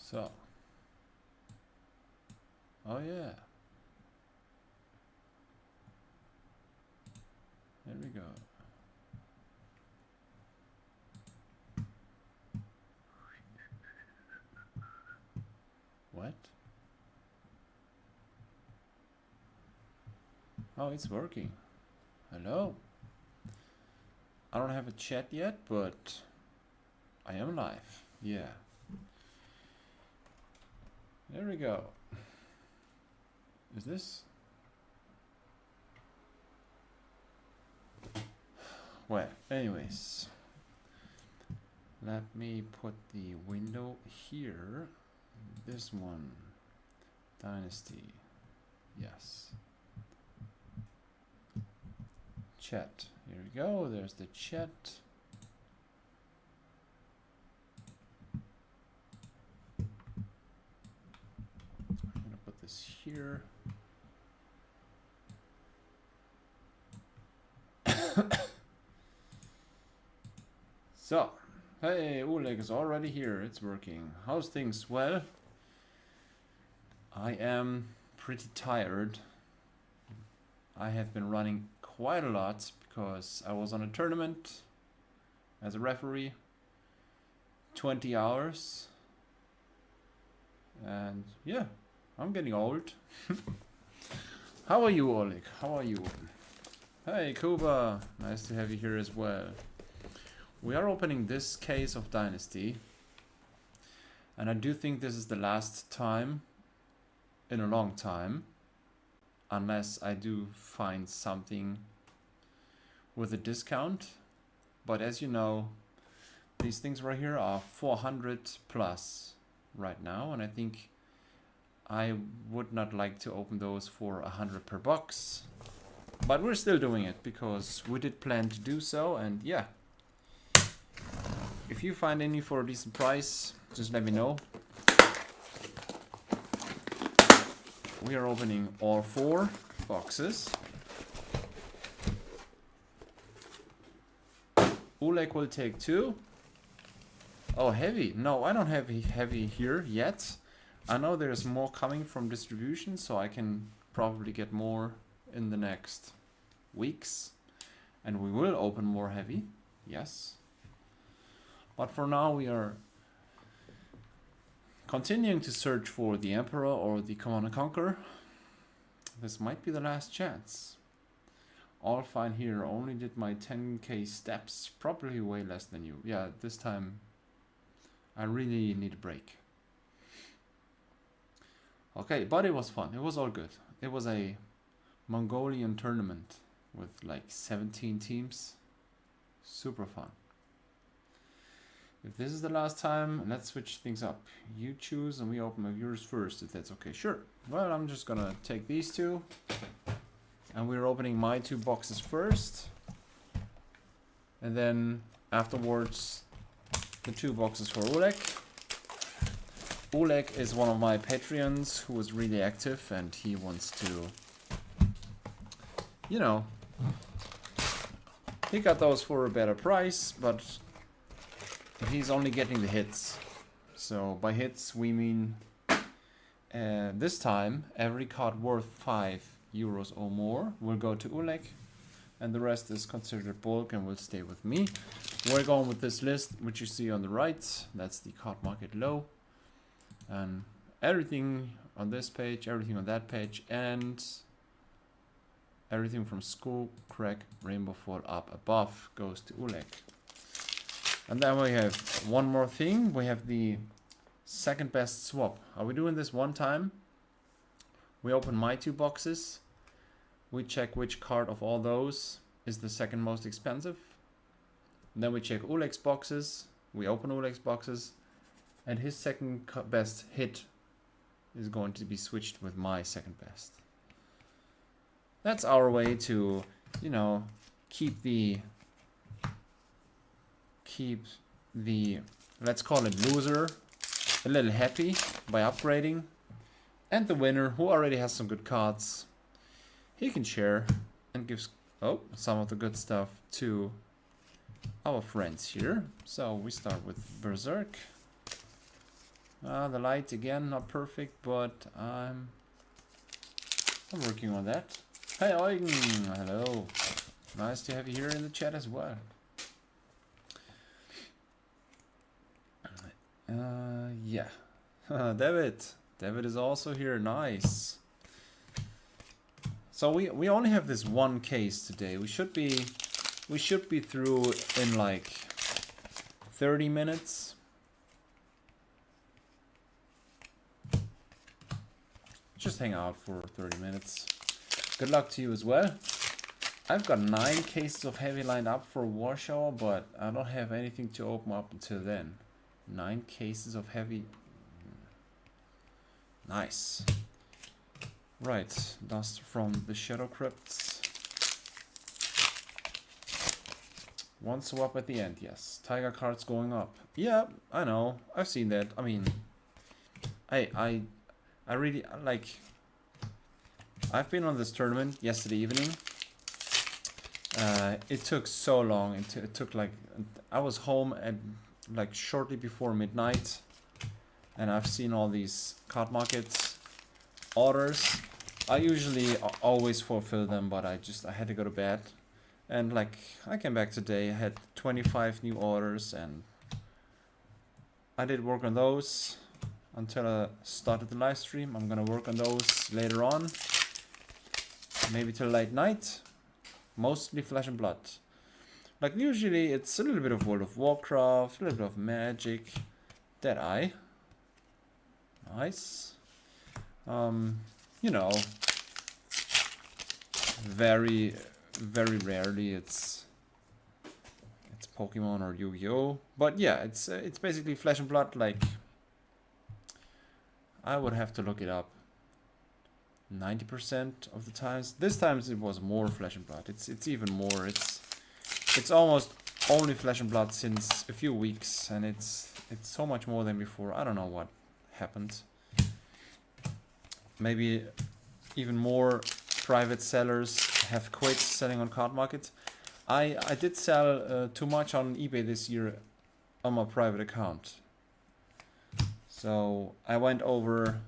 So. Oh yeah. There we go. What? Oh, it's working. Hello? I don't have a chat yet, but I am live. Yeah. There we go. Is this? Well, anyways. Let me put the window here. This one. Dynasty. Yes. Chat. Here we go. There's the chat. I'm gonna put this here. So, hey, Ulek is already here. It's working. How's things? Well, I am pretty tired. I have been running quite a lot because I was on a tournament as a referee, 20 hours, and yeah, I'm getting old. How are you, Oleg? How are you? Hey, Kuba, nice to have you here as well. We are opening this case of Dynasty, and I do think this is the last time in a long time, unless I do find something with a discount. But as you know, these things right here are 400 plus right now, and I think I would not like to open those for 100 per box, but we're still doing it because we did plan to do so. And yeah, if you find any for a decent price, just let me know. We are opening all 4 boxes. Ulek will take 2. Oh, heavy. No, I don't have heavy here yet. I know there's more coming from distribution, so I can probably get more in the next weeks. And we will open more heavy. Yes. But for now, we are continuing to search for the Emperor or the Command & Conquer. This might be the last chance. All fine here. Only did my 10k steps. Probably way less than you. Yeah, this time I really need a break. Okay, but it was fun. It was all good. It was a Mongolian tournament with like 17 teams. Super fun. If this is the last time, let's switch things up. You choose and we open my viewers first, if that's okay. Sure. Well, I'm just gonna take these 2. And we're opening my 2 boxes first. And then afterwards, the 2 boxes for Ulek. Ulek is one of my Patreons who is really active, and he wants to, you know, he got those for a better price, but he's only getting the hits. So by hits we mean this time every card worth 5 euros or more will go to Ulek, and the rest is considered bulk and will stay with me. We're going with this list, which you see on the right. That's the card market low, and everything on this page, everything on that page, and everything from Skull, Crack, Rainbow Fall up above goes to Ulek. And then we have one more thing. We have the second best swap. Are we doing this one time? We open my 2 boxes. We check which card of all those is the second most expensive. And then we check Ulek's boxes. We open Ulek's boxes. And his second best hit is going to be switched with my second best. That's our way to, you know, keep the, let's call it loser, a little happy by upgrading. And the winner, who already has some good cards, he can share and gives some of the good stuff to our friends here. So we start with Berserk. The light again, not perfect, but I'm working on that. Hey Eugen, hello. Nice to have you here in the chat as well. Yeah. David is also here. Nice. So we only have this one case today. We should be through in like 30 minutes. Just hang out for 30 minutes. Good luck to you as well. I've got 9 cases of heavy lined up for Warsaw, but I don't have anything to open up until then. 9 cases of heavy. Nice. Right, dust from the Shadow Crypts. One swap at the end, yes. Tiger cards going up. Yeah, I know. I've seen that. I mean, I really like. I've been on this tournament yesterday evening. It took so long. It took like, I was home at like shortly before midnight, and I've seen all these card markets orders. I usually always fulfill them, but I had to go to bed, and like I came back today. I had 25 new orders, and I did work on those until I started the live stream. I'm gonna work on those later on, maybe till late night. Mostly Flesh and Blood. Like usually it's a little bit of World of Warcraft, a little bit of Magic, Deadeye. Nice. You know, very rarely it's Pokemon or Yu-Gi-Oh! But yeah, it's basically Flesh and Blood. Like, I would have to look it up. 90% of the times. This time it was more Flesh and Blood. It's even more. It's almost only Flesh and Blood since a few weeks, and it's so much more than before. I don't know what happened. Maybe even more private sellers have quit selling on card markets. I did sell too much on eBay this year on my private account. So I went over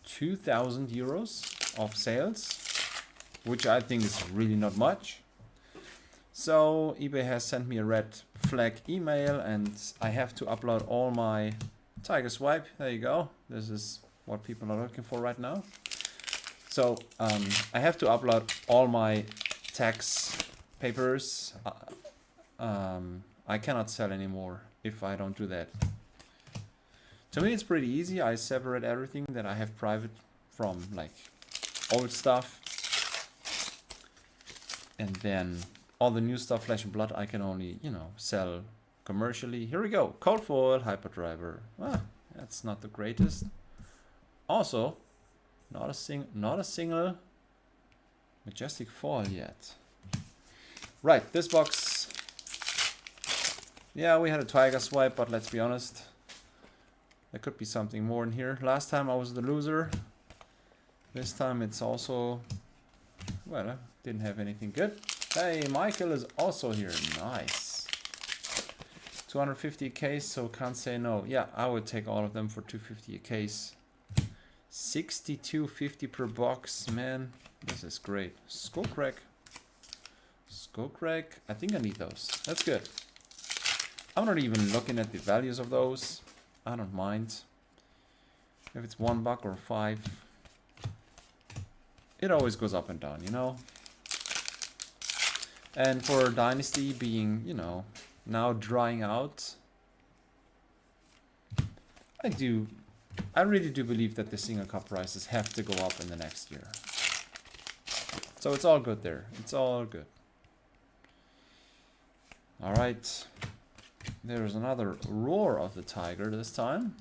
2,000 euros of sales, which I think is really not much. So eBay has sent me a red flag email, and I have to upload all my Tiger Swipe. There you go. This is what people are looking for right now. So I have to upload all my tax papers. I cannot sell anymore if I don't do that. To me, it's pretty easy. I separate everything that I have private from like old stuff, and then all the new stuff, Flesh and Blood, I can only, you know, sell commercially. Here we go. Cold Foil, Hyperdriver. Ah, that's not the greatest. Also, not a single Majestic Foil yet. Right, this box. Yeah, we had a Tiger Swipe, but let's be honest, there could be something more in here. Last time I was the loser. This time it's also, well, I didn't have anything good. Hey, Michael is also here. Nice. 250 a case, so can't say no. Yeah, I would take all of them for 250 a case. 62.50 per box, man. This is great. Skullcrack. Skullcrack. I think I need those. That's good. I'm not even looking at the values of those. I don't mind if it's $1 or 5. It always goes up and down, you know. And for Dynasty being, you know, now drying out, I really do believe that the single cup prices have to go up in the next year. So it's all good there. It's all good. All right. There's another Roar of the Tiger this time.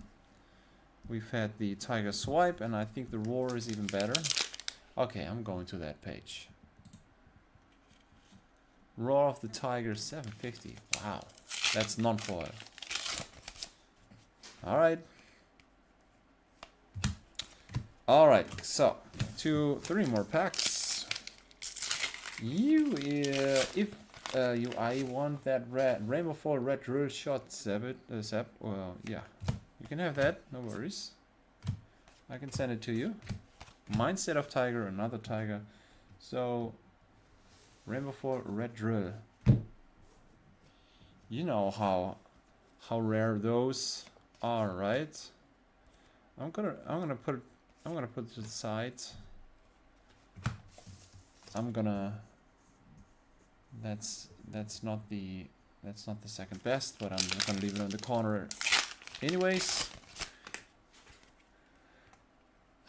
We've had the Tiger Swipe, and I think the Roar is even better. Okay, I'm going to that page. Roar of the Tiger, 750. Wow, that's non-foil. All right, so 2-3 more packs. If I want that red Rainbow Fall red drill shot, Zap. Well, yeah, you can have that. No worries. I can send it to you. Mindset of tiger, another tiger. So Rainbow Fall red drill. You know how rare those are, right? I'm gonna put it to the side. That's not the second best, but I'm just gonna leave it in the corner anyways.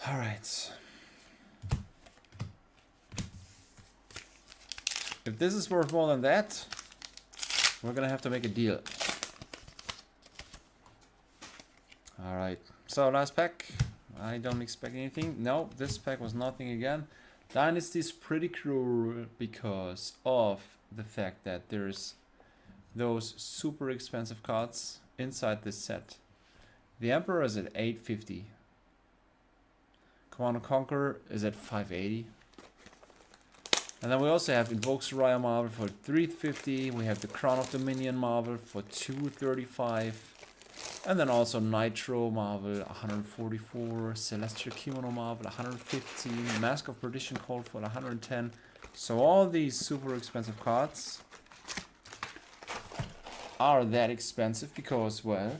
All right. If this is worth more than that, we're gonna have to make a deal. All right. So last pack. I don't expect anything. No, this pack was nothing again. Dynasty is pretty cool because of the fact that there's those super expensive cards inside this set. The Emperor is at 850. Command & Conquer is at 580. And then we also have Invoke Soraya Marvel for 350. We have the Crown of Dominion Marvel for 235. And then also Nitro Marvel 144, Celestial Kimono Marvel 115, Mask of Perdition called for 110. So all these super expensive cards are that expensive because, well,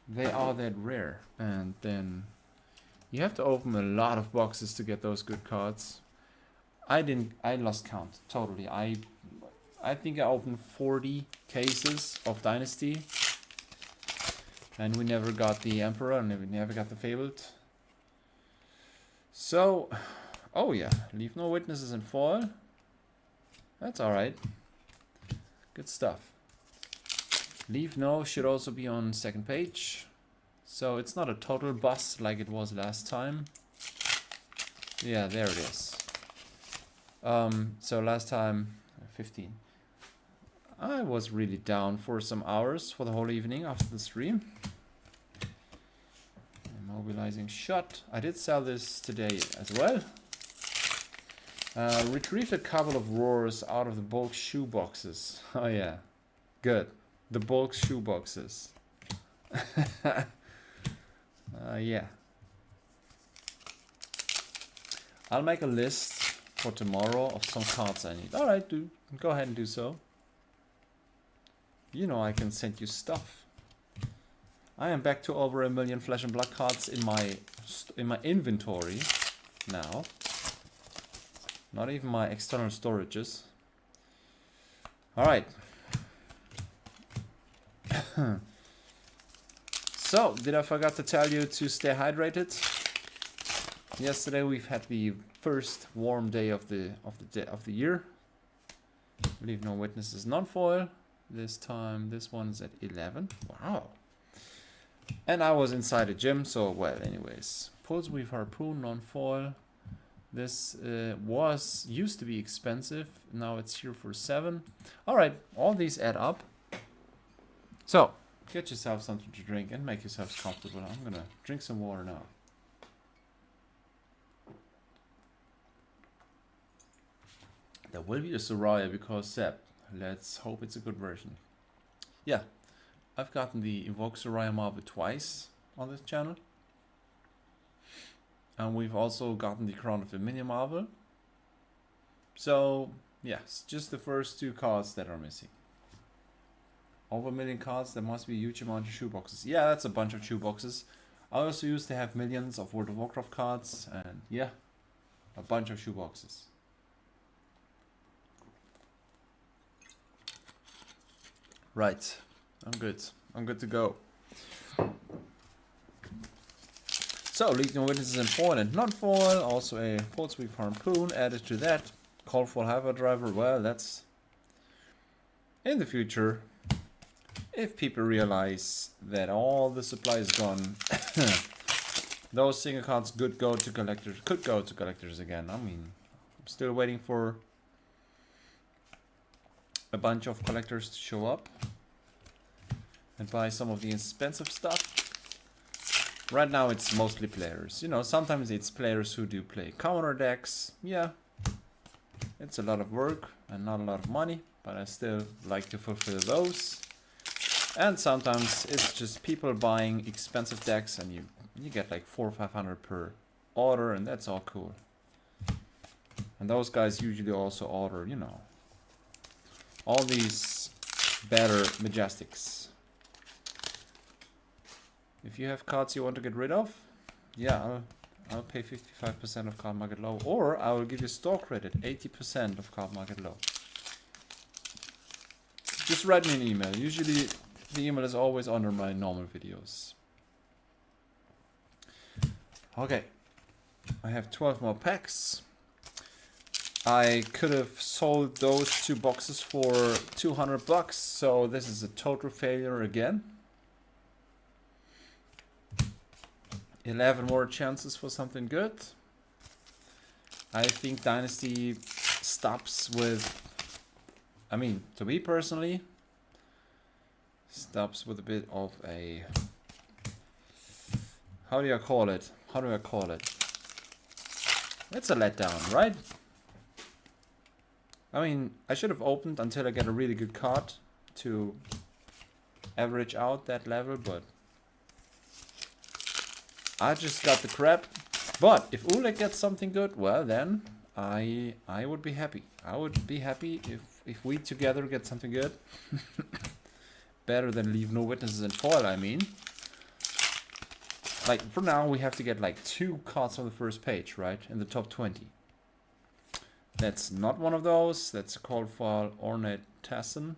they are that rare. And then you have to open a lot of boxes to get those good cards. I lost count totally. I think I opened 40 cases of Dynasty. And we never got the Emperor, and we never got the Fabled. So, oh yeah, leave no witnesses in foil. That's alright. Good stuff. Leave no should also be on second page. So it's not a total bust like it was last time. Yeah, there it is. So last time, 15. I was really down for some hours for the whole evening after the stream. Immobilizing shot. I did sell this today as well. Retrieved a couple of roars out of the bulk shoe boxes. Oh yeah, good. The bulk shoe boxes. Yeah. I'll make a list for tomorrow of some cards I need. Alright, dude. Go ahead and do so. You know I can send you stuff. I am back to over 1 million Flesh and Blood cards in my inventory now. Not even my external storages. All right. So, did I forget to tell you to stay hydrated? Yesterday we've had the first warm day of the year. Leave no witnesses, non-foil. This time, this one's at 11. Wow. And I was inside a gym, so well, anyways. Pulse Weave Harpoon, non-foil. This used to be expensive. Now it's here for 7. Alright, all these add up. So, get yourself something to drink and make yourselves comfortable. I'm gonna drink some water now. There will be a Soraya because Sepp. Let's hope it's a good version. Yeah, I've gotten the Invoke Soraya Marvel twice on this channel. And we've also gotten the Crown of Dominion Marvel. So, yes, just the first 2 cards that are missing. Over 1 million cards, there must be a huge amount of shoeboxes. Yeah, that's a bunch of shoeboxes. I also used to have millions of World of Warcraft cards, and yeah, a bunch of shoeboxes. Right, I'm good. I'm good to go. So, Legion of Witnesses in foil and non-foil. Also a Pulse Weave Harpoon added to that. Call for Hyperdriver. Well, that's in the future. If people realize that all the supply is gone, those single cards could go to collectors again. I mean, I'm still waiting for a bunch of collectors to show up and buy some of the expensive stuff. Right now it's mostly players. You know, sometimes it's players who do play commoner decks. Yeah, It's a lot of work and not a lot of money, but I still like to fulfill those. And sometimes it's just people buying expensive decks, and you get like 400 or 500 per order, and that's all cool. And those guys usually also order, you know, all these better Majestics. If you have cards you want to get rid of, yeah, I'll pay 55% of card market low, or I will give you store credit, 80% of card market low. Just write me an email. Usually the email is always under my normal videos. Okay, I have 12 more packs. I could have sold those 2 boxes for 200 bucks, so this is a total failure again. 11 more chances for something good. I think Dynasty stops with, I mean, to me personally, stops with a bit of a, how do I call it? It's a letdown, right? I mean, I should have opened until I get a really good card to average out that level, but I just got the crap. But if ulek gets something good, well then I would be happy. I would be happy if we together get something good. Better than leave no witnesses in foil, I mean. Like, for now we have to get like 2 cards on the first page, right? In the top 20. That's not one of those. That's a cold foil ornate Tassin.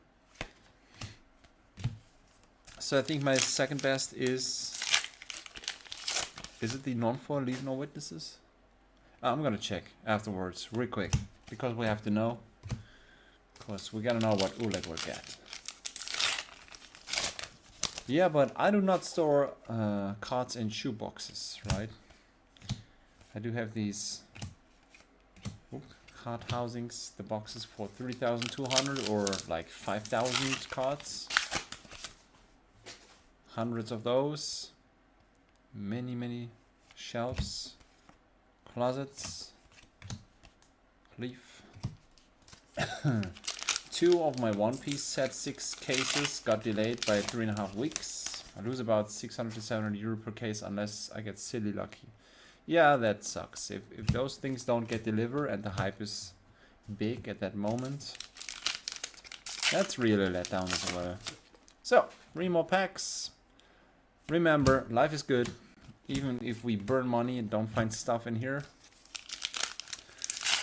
So I think my second best is it the non-foil leave no witnesses? I'm gonna check afterwards, real quick, because we have to know. Because we gotta know what ulek will get. Yeah, but I do not store cards in shoe boxes, right? I do have these card housings, the boxes for 3,200 or like 5,000 cards. Hundreds of those. Many shelves, closets, leaf. 2 of my One Piece set 6 cases got delayed by 3.5 weeks. I lose about 600 to 700 euro per case unless I get silly lucky. Yeah, that sucks. If those things don't get delivered and the hype is big at that moment, that's really a letdown as well. So, 3 more packs. Remember, life is good. Even if we burn money and don't find stuff in here.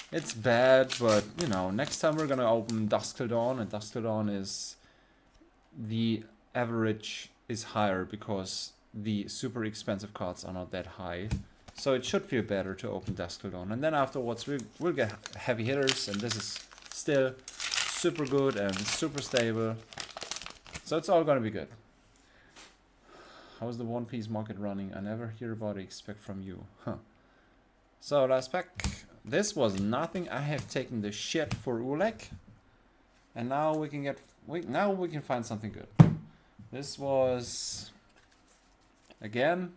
It's bad, but, you know, next time we're gonna open Dusk Till Dawn, and Dusk Till Dawn is... the average is higher because the super expensive cards are not that high. So it should feel better to open Dusk Till Dawn. And then afterwards we'll get heavy hitters, and this is still super good and super stable. So it's all gonna be good. How's the One Piece market running? I never hear about it, expect from you. Huh. So last pack. This was nothing. I have taken the shit for ulek. And now we can get now we can find something good. This was again.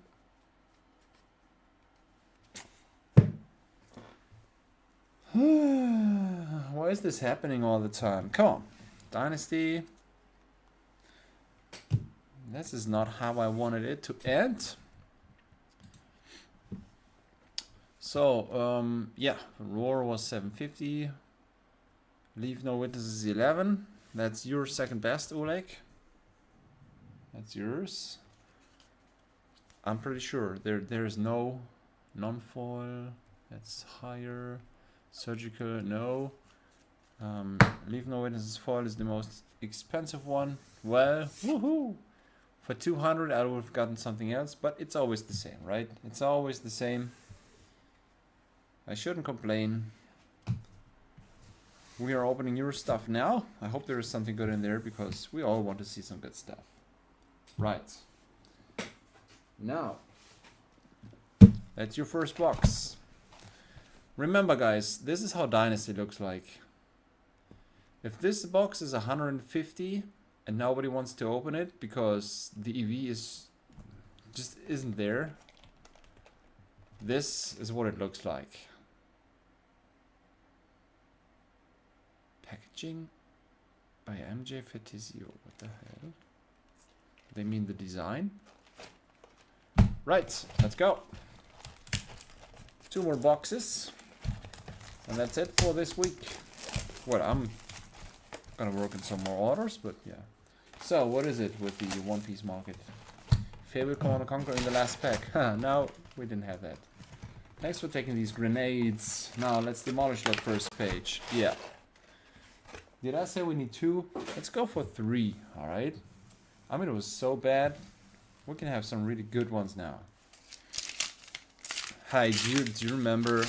Why is this happening all the time? Come on. Dynasty. This is not how I wanted it to end. So, yeah, Roar was 750. Leave no witnesses 11. That's your second best, ulek. That's yours. I'm pretty sure there is no non-foil. That's higher. Surgical, no. Leave no witnesses foil is the most expensive one. Well, woohoo! For 200 I would have gotten something else, but it's always the same, right? It's always the same. I shouldn't complain. We are opening your stuff now. I hope there is something good in there because we all want to see some good stuff. Right. Now, that's your first box. Remember guys, this is how Dynasty looks like. If this box is 150 and nobody wants to open it because the EV just isn't there, this is what it looks like. Packaging by MJ Fetizio. What the hell? They mean the design? Right, let's go. 2 more boxes. And that's it for this week. Well, I'm gonna work on some more orders, but yeah. So, what is it with the One Piece market? Fable Command & Conquer in the last pack. No, we didn't have that. Thanks for taking these grenades. Now, let's demolish that first page. Yeah. Did I say we need 2? Let's go for 3, alright? I mean, it was so bad. We can have some really good ones now. Hi, do you remember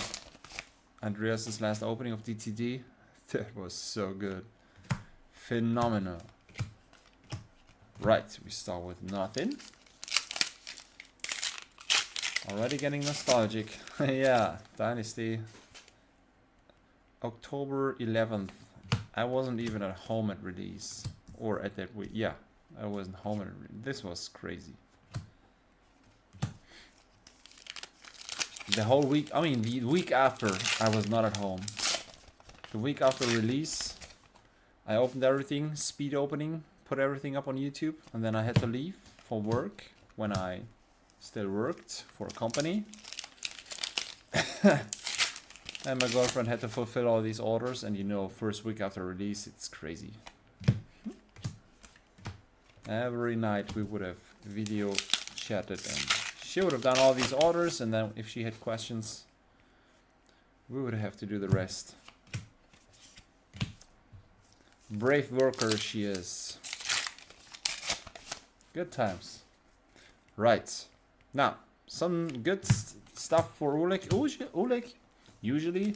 Andreas's last opening of DTD? That was so good. Phenomenal. Right, we start with nothing. Already getting nostalgic. Yeah, Dynasty. October 11th. I wasn't even at home at release. Or at that week. Yeah, I wasn't home at release. This was crazy. The whole week, I mean the week after, I was not at home. The week after release, I opened everything, speed opening, put everything up on YouTube, and then I had to leave for work when I still worked for a company. And my girlfriend had to fulfill all these orders, and you know, first week after release, it's crazy. Every night we would have video chatted, and she would have done all these orders, and then if she had questions, we would have to do the rest. Brave worker she is. Good times. Right. Now, some good stuff for Ulek. Ulek usually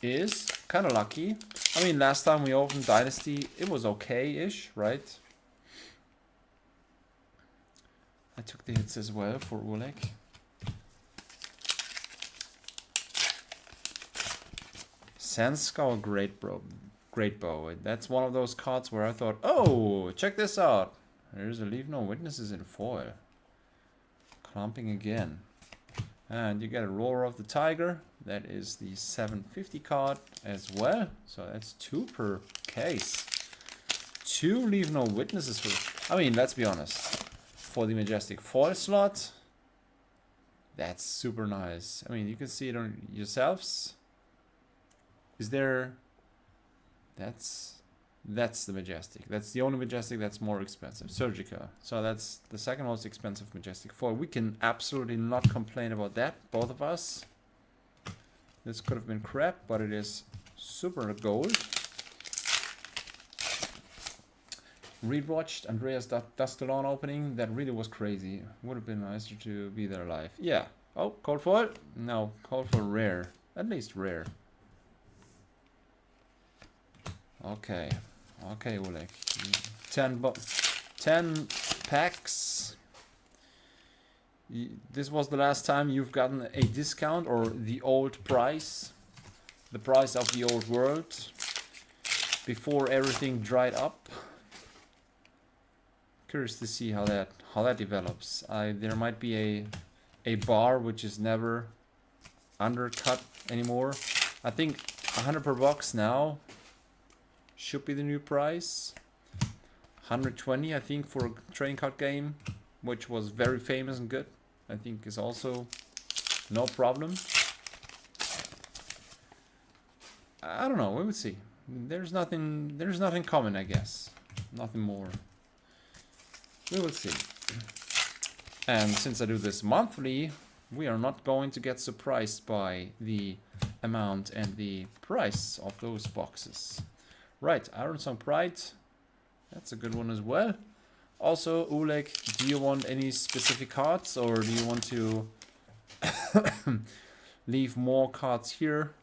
is kind of lucky. I mean, last time we opened Dynasty, it was okay-ish, right? I took the hits as well for Ulek. Sandskull Great Bow. That's one of those cards where I thought, oh, check this out. There's a Leave No Witnesses in foil. Clumping again. And you get a Roar of the Tiger. That is the 750 card as well. So that's 2 per case. 2 Leave No Witnesses for... I mean, let's be honest. For the Majestic foil slot, that's super nice. I mean, you can see it on yourselves. Is there... That's the Majestic. That's the only Majestic that's more expensive. Surgica. So that's the second most expensive Majestic foil. We can absolutely not complain about that, both of us. This could have been crap, but it is super gold. Rewatched Andreas Dustalon opening. That really was crazy. Would have been nicer to be there live. Yeah. Oh, cold foil? No, cold foil rare. At least rare. Okay. Okay, Ulek. 10 packs. This was the last time you've gotten a discount or the old price. The price of the old world. Before everything dried up. Curious to see how that develops. There might be a bar which is never undercut anymore. I think 100 per box now should be the new price. 120 I think for a trading card game, which was very famous and good. I think is also no problem. I don't know, we will see. There's nothing common, I guess. Nothing more. We will see. And since I do this monthly, we are not going to get surprised by the amount and the price of those boxes. Right, Ironsong Pride. That's a good one as well. Also, Ulek, do you want any specific cards, or do you want to leave more cards here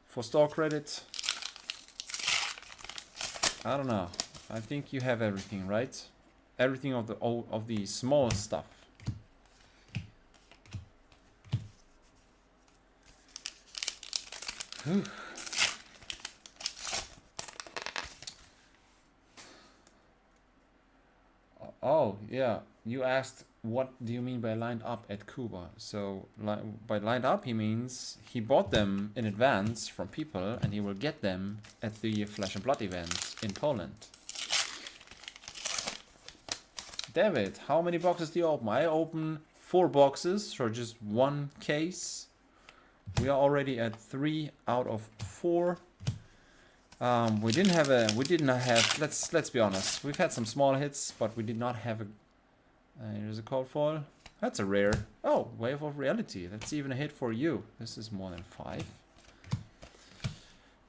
for store credit? I don't know. I think you have everything, right? Everything of the small stuff. Whew. Oh, yeah. You asked, what do you mean by lined up at Cuba? So, by lined up, he means he bought them in advance from people and he will get them at the Flesh and Blood event in Poland. David, how many boxes do you open? I open 4 boxes for just 1 case. We are already at 3 out of 4. We didn't have, let's be honest. We've had some small hits, but we did not have a, here's a cold foil. That's a rare. Oh, Wave of Reality. That's even a hit for you. This is more than 5.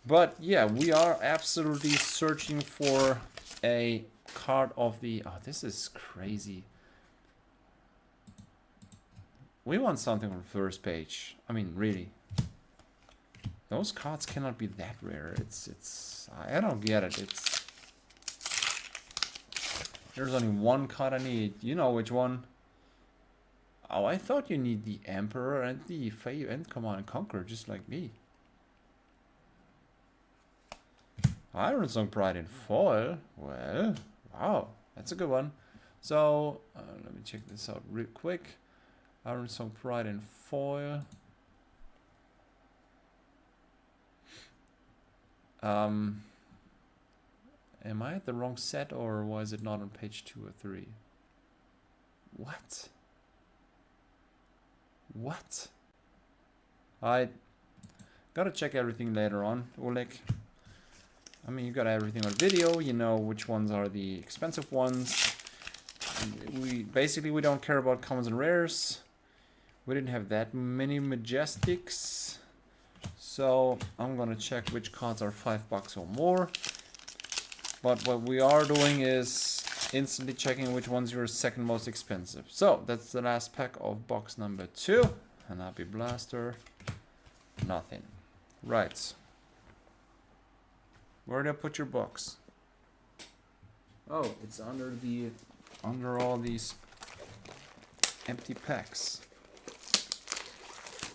But yeah, we are absolutely searching for a card of the, oh, this is crazy. We want something on the first page. I mean, really. Those cards cannot be that rare. I don't get it. There's only 1 card I need. You know which one. Oh, I thought you need the Emperor and the Fae and Command and Conquer, just like me. Iron Song Pride in foil. Well, wow, that's a good one. So, let me check this out real quick. Iron Song Pride in foil. Am I at the wrong set, or was it not on page 2 or 3? What? What? I gotta check everything later on, Ulek. I mean, you got everything on video, you know which ones are the expensive ones. We don't care about commons and rares. We didn't have that many Majestics. So I'm gonna check which cards are $5 or more. But what we are doing is instantly checking which ones are second most expensive. So that's the last pack of box number 2. An Happy Blaster. Nothing. Right. Where did I put your box? Oh, it's under all these empty packs.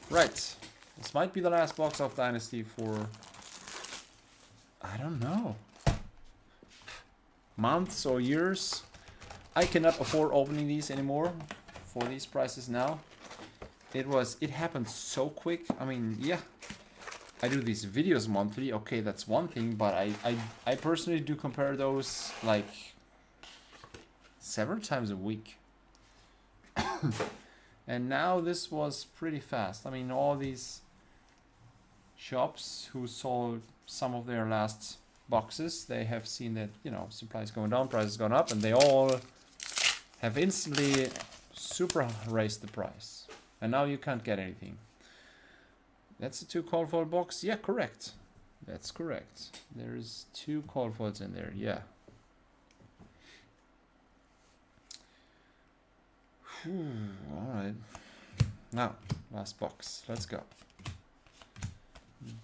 Right. This might be the last box of Dynasty for, I don't know, months or years. I cannot afford opening these anymore for these prices now. It happened so quick. I mean, yeah, I do these videos monthly. Okay, that's one thing, but I personally do compare those like several times a week. And now this was pretty fast. I mean, all these shops who sold some of their last boxes, they have seen that, you know, supply is going down, prices going up, and they all have instantly super raised the price. And now you can't get anything. That's a 2 cold foil box? Yeah, correct. That's correct. There's 2 cold foils in there, yeah. Alright. Now, last box. Let's go.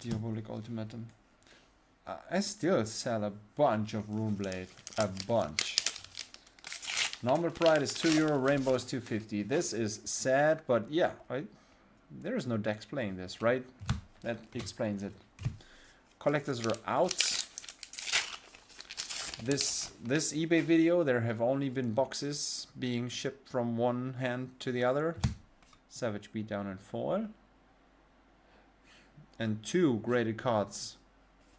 Diabolic Ultimatum. I still sell a bunch of Runeblade. A bunch. Normal Pride is €2, Rainbow is $2.50. This is sad, but yeah, there is no decks playing this, right? That explains it. Collectors are out. This eBay video, there have only been boxes being shipped from one hand to the other. Savage Beatdown and foil. And 2 graded cards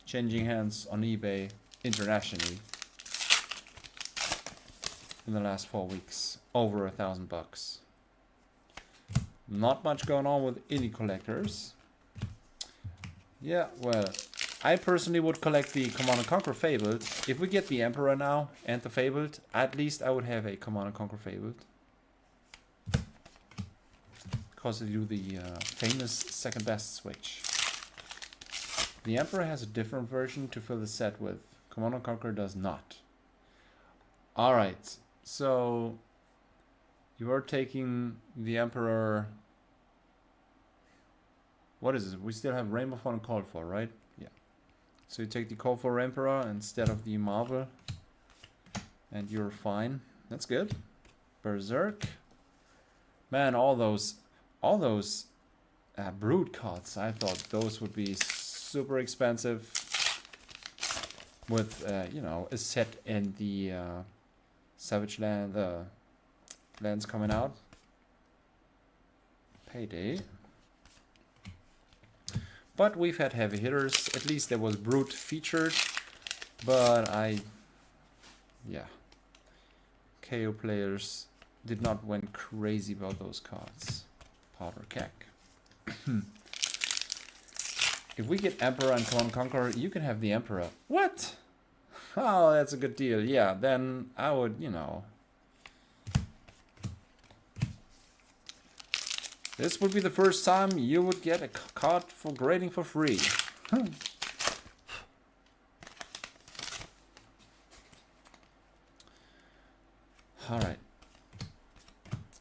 changing hands on eBay internationally in the last 4 weeks. Over $1,000. Not much going on with indie collectors. Yeah, well, I personally would collect the Command & Conquer Fabled. If we get the Emperor now and the Fabled, at least I would have a Command & Conquer Fabled. Because they do the famous second best switch. The Emperor has a different version to fill the set with. Command & Conquer does not. Alright, so you are taking the Emperor. What is it? We still have Rainbow Fun and Call for, right? Yeah. So you take the Call for Emperor instead of the Marvel. And you're fine. That's good. Berserk. Man, all those Brood cards, I thought those would be super expensive. With, you know, a set in the Savage Land, lands coming out. Payday. But we've had heavy hitters. At least there was Brute featured. But yeah. KO players did not went crazy about those cards. Powder Keg. If we get Emperor and Command Conqueror, you can have the Emperor. What? Oh, that's a good deal. Yeah, then I would, you know. This would be the first time you would get a card for grading for free. Alright.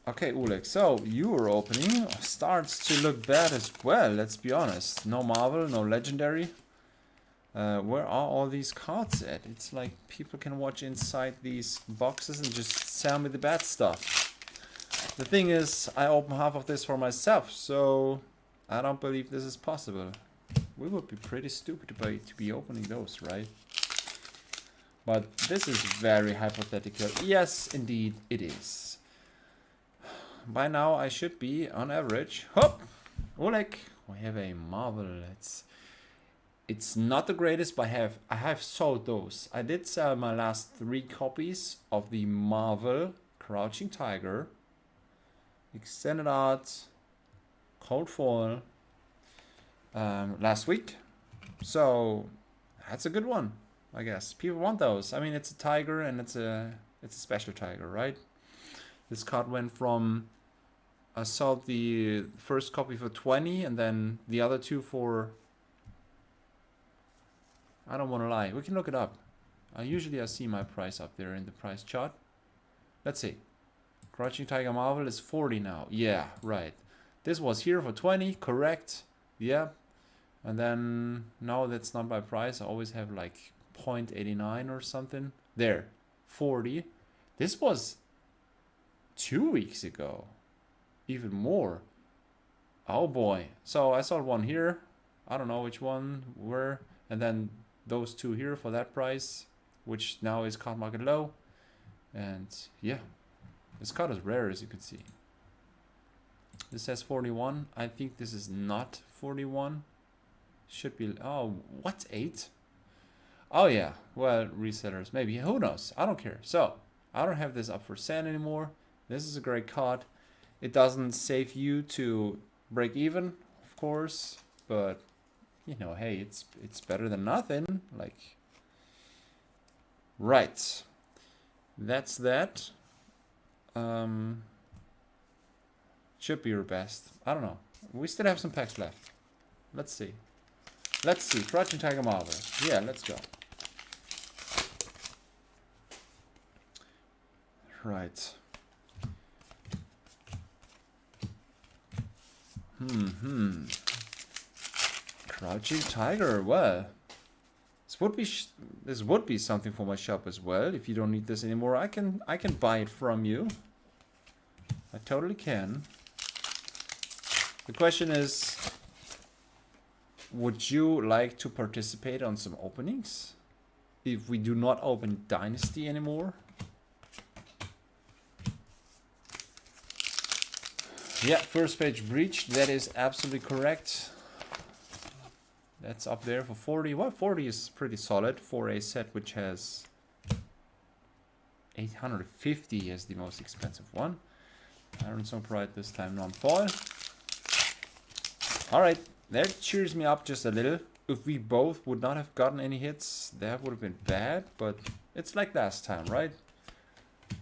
Okay, Ulek, so your opening starts to look bad as well, let's be honest. No Marvel, no Legendary. Where are all these cards at? It's like people can watch inside these boxes and just sell me the bad stuff. The thing is, I open half of this for myself, so I don't believe this is possible. We would be pretty stupid to be opening those, right? But this is very hypothetical. Yes, indeed, it is. By now, I should be, on average... Hop! Ulek! We have a Marvel. It's not the greatest, but I have sold those. I did sell my last 3 copies of the Marvel Crouching Tiger, Extended Art, Cold Foil last week. So that's a good one, I guess. People want those. I mean, it's a tiger and it's a special tiger, right? This card went from, I sold the first copy for 20 and then the other 2 for, I don't want to lie. We can look it up. Usually I see my price up there in the price chart. Let's see. Crouching Tiger Marvel is 40 now. Yeah, right. This was here for 20, correct. Yeah. And then, no, that's not my price. I always have like 0.89 or something. There, 40. This was 2 weeks ago. Even more. Oh boy. So I sold one here. I don't know which one were. And then those 2 here for that price, which now is card market low. And yeah, this card is rare, as you can see. This says 41. I think this is not 41. Should be, oh, what, 8? Oh yeah, well, resellers, maybe, who knows? I don't care. So, I don't have this up for sale anymore. This is a great card. It doesn't save you to break even, of course, but you know, hey, it's better than nothing. Like, right. That's that. Should be your best. I don't know. We still have some packs left. Let's see. Let's see. Crouching Tiger Marvel. Yeah, let's go. Right. Crouching Tiger. Well, this would be something for my shop as well. If you don't need this anymore, I can buy it from you. I totally can. The question is, would you like to participate on some openings if we do not open Dynasty anymore? Yeah, first page breached. That is absolutely correct. That's up there for 40. Well, 40 is pretty solid for a set which has 850 as the most expensive one. Iron Song Pride this time non-foil. Alright, that cheers me up just a little. If we both would not have gotten any hits, that would have been bad, but it's like last time, right?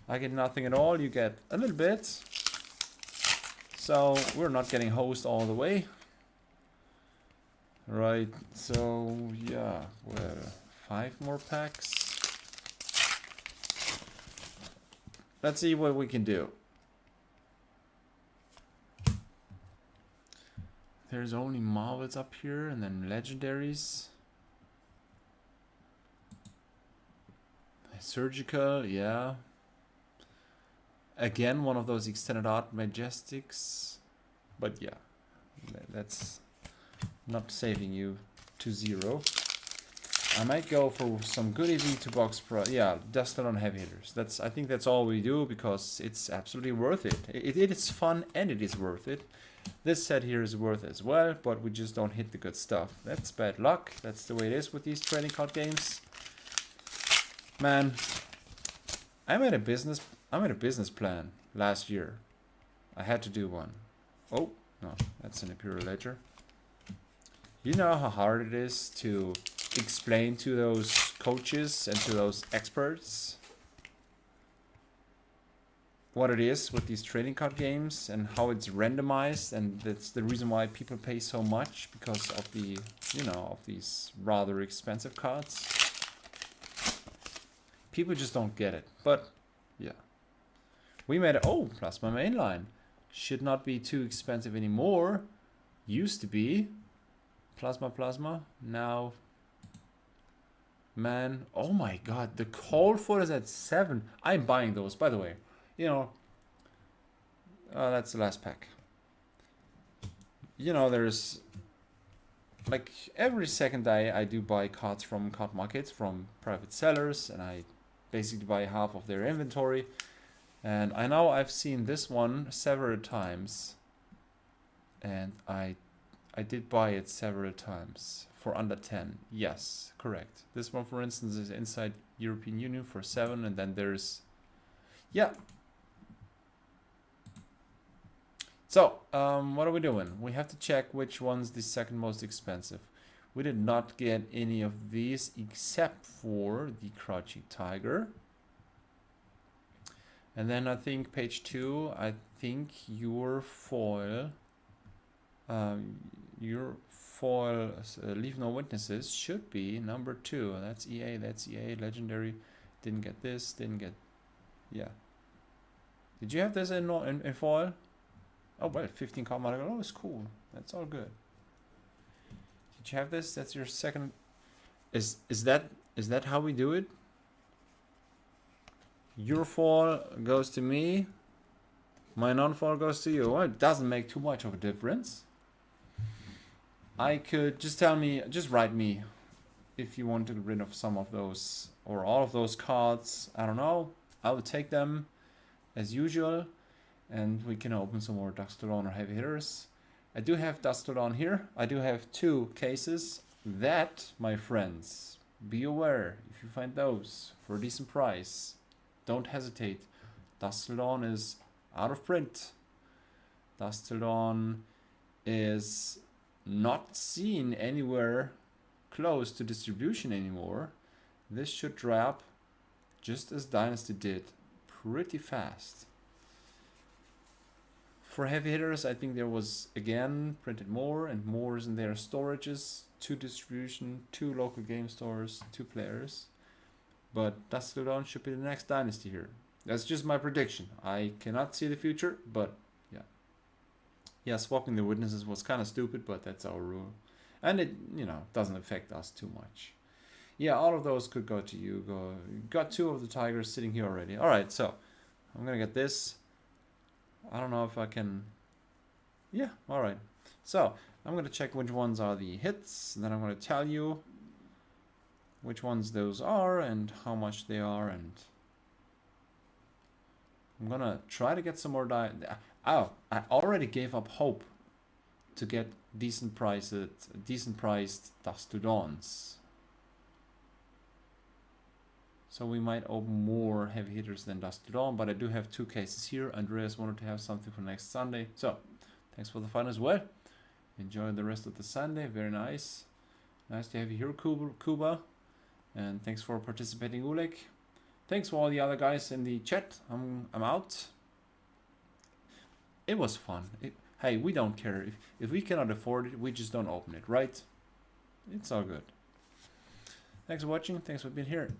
I get nothing at all, you get a little bit. So we're not getting hosed all the way. Right, so yeah, well, 5 more packs. Let's see what we can do. There's only Marvels up here and then Legendaries. Surgical, yeah. Again, one of those extended art Majestics. But yeah, that's not saving you to 0. I might go for some good EV to box pro. Yeah, dusted on heavy hitters. I think that's all we do because it's absolutely worth it. It is fun and it is worth it. This set here is worth it as well, but we just don't hit the good stuff. That's bad luck. That's the way it is with these trading card games. Man, I made a business plan last year. I had to do one. Oh, no, that's an Imperial Ledger. You know how hard it is to explain to those coaches and to those experts what it is with these trading card games and how it's randomized, and that's the reason why people pay so much, because of the, you know, of these rather expensive cards. People just don't get it. But yeah, we made it. Oh, Plasma Mainline should not be too expensive anymore. Used to be Plasma. Now, man, oh my god, the cold foot is at 7. I'm buying those, by the way. You know, that's the last pack. You know, there's like every second day I do buy cards from card markets, from private sellers, and I basically buy half of their inventory. And I know I've seen this one several times, and I did buy it several times for under 10. Yes, correct. This one, for instance, is inside European Union for 7, and then there's, yeah. So, what are we doing? We have to check which one's the second most expensive. We did not get any of these except for the Crouching Tiger. And then I think page 2, I think your foil Leave No Witnesses should be number 2. That's EA, legendary. Didn't get this, didn't get, yeah. Did you have this in foil? Oh, well, 15 card model. Oh, it's cool. That's all good. Did you have this? That's your second. Is that how we do it? Your fall goes to me. My non-fall goes to you. Well, it doesn't make too much of a difference. I could just write me if you want to get rid of some of those or all of those cards. I don't know. I would take them as usual. And we can open some more Dustodon or heavy hitters. I do have Dustodon here. I do have 2 cases. That, my friends, be aware if you find those for a decent price. Don't hesitate. Dustodon is out of print. Dustodon is not seen anywhere close to distribution anymore. This should dry up just as Dynasty did, pretty fast. For heavy hitters, I think there was, again, printed more and more in their storages, 2 distribution, 2 local game stores, 2 players. But Dustodon should be the next Dynasty here. That's just my prediction. I cannot see the future, but yeah. Yeah, swapping the witnesses was kind of stupid, but that's our rule. And it, you know, doesn't affect us too much. Yeah, all of those could go to you. Got 2 of the Tigers sitting here already. Alright, so I'm going to get this. I don't know if I can. Yeah, all right. So I'm going to check which ones are the hits. And then I'm going to tell you which ones those are and how much they are. And I'm going to try to get some more Oh, I already gave up hope to get decent priced Dustodons. So we might open more heavy hitters than Dustodon, but I do have 2 cases here. Andreas wanted to have something for next Sunday. So, thanks for the fun as well. Enjoy the rest of the Sunday. Very nice. Nice to have you here, Kuba. And thanks for participating, Ulek. Thanks for all the other guys in the chat. I'm out. It was fun. Hey, we don't care. If we cannot afford it, we just don't open it, right? It's all good. Thanks for watching. Thanks for being here.